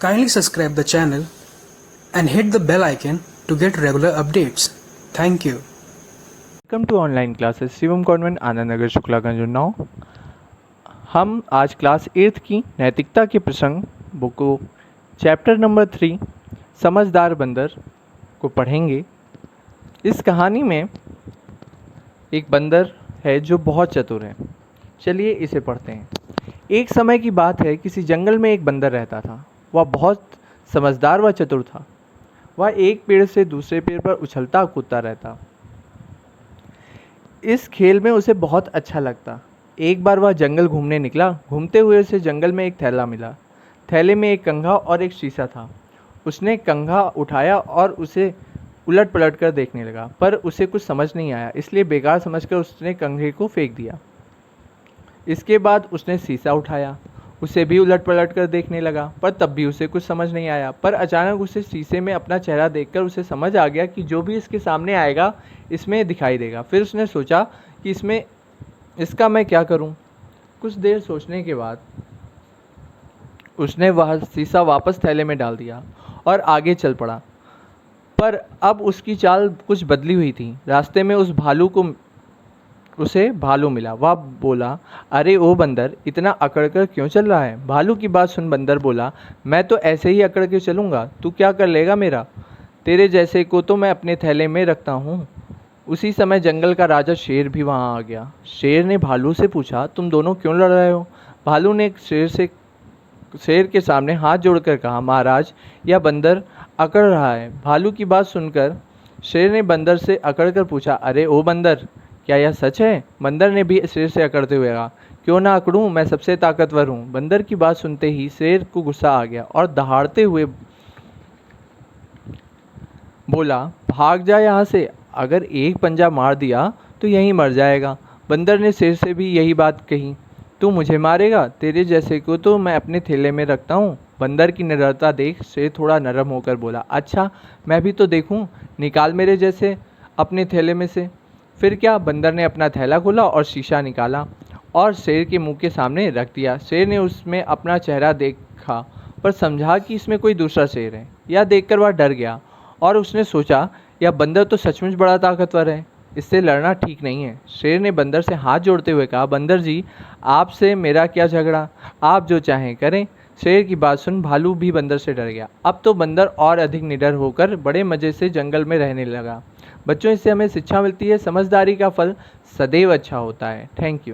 Kindly subscribe the channel and hit the bell icon to get regular updates. Thank you. Welcome to online classes Shivam convent Anand Nagar Shuklaganj Unnao. हम आज class 8th की नैतिकता के प्रसंग book को chapter number 3 समझदार बंदर को पढ़ेंगे। इस कहानी में एक बंदर है जो बहुत चतुर है। चलिए इसे पढ़ते हैं। एक समय की बात है, किसी जंगल में एक बंदर रहता था। वह बहुत समझदार व चतुर था। वह एक पेड़ से दूसरे पेड़ पर उछलता कूदता रहता। इस खेल में उसे बहुत अच्छा लगता। एक बार वह जंगल घूमने निकला। घूमते हुए उसे जंगल में एक थैला मिला। थैले में एक कंघा और एक शीशा था। उसने कंघा उठाया और उसे उलट पलट कर देखने लगा, पर उसे कुछ समझ नहीं आया, इसलिए बेकार समझकर उसने कंघे को फेंक दिया। इसके बाद उसने शीशा उठाया, उसे भी उलट पलट कर देखने लगा, पर तब भी उसे कुछ समझ नहीं आया। पर अचानक उसे शीशे में अपना चेहरा देखकर उसे समझ आ गया कि जो भी इसके सामने आएगा इसमें दिखाई देगा। फिर उसने सोचा कि इसका मैं क्या करूं। कुछ देर सोचने के बाद उसने वह शीशा वापस थैले में डाल दिया और आगे चल पड़ा। पर अब उसकी चाल कुछ बदली हुई थी। रास्ते में उसे भालू मिला। वह बोला, अरे ओ बंदर, इतना अकड़ कर क्यों चल रहा है? भालू की बात सुन बंदर बोला, मैं तो ऐसे ही अकड़ के चलूँगा, तू क्या कर लेगा मेरा? तेरे जैसे को तो मैं अपने थैले में रखता हूँ। उसी समय जंगल का राजा शेर भी वहाँ आ गया। शेर ने भालू से पूछा, तुम दोनों क्यों लड़ रहे हो? भालू ने शेर के सामने हाथ जोड़कर कहा, महाराज, यह बंदर अकड़ रहा है। भालू की बात सुनकर शेर ने बंदर से अकड़ कर पूछा, अरे ओ बंदर, क्या यह सच है? बंदर ने भी शेर से अकड़ते हुए कहा, क्यों ना अकड़ूं, मैं सबसे ताकतवर हूँ। बंदर की बात सुनते ही शेर को गुस्सा आ गया और दहाड़ते हुए बोला, भाग जा यहाँ से, अगर एक पंजा मार दिया तो यहीं मर जाएगा। बंदर ने शेर से भी यही बात कही, तू मुझे मारेगा? तेरे जैसे को तो मैं अपने थैले में रखता हूँ। बंदर की निडरता देख शेर थोड़ा नरम होकर बोला, अच्छा, मैं भी तो देखूँ, निकाल मेरे जैसे अपने थैले में से। फिर क्या, बंदर ने अपना थैला खोला और शीशा निकाला और शेर के मुंह के सामने रख दिया। शेर ने उसमें अपना चेहरा देखा, पर समझा कि इसमें कोई दूसरा शेर है। यह देखकर वह डर गया और उसने सोचा, यह बंदर तो सचमुच बड़ा ताकतवर है, इससे लड़ना ठीक नहीं है। शेर ने बंदर से हाथ जोड़ते हुए कहा, बंदर जी, आपसे मेरा क्या झगड़ा, आप जो चाहें करें। शेर की बात सुन भालू भी बंदर से डर गया। अब तो बंदर और अधिक निडर होकर बड़े मज़े से जंगल में रहने लगा। बच्चों, इससे हमें शिक्षा मिलती है, समझदारी का फल सदैव अच्छा होता है। Thank you.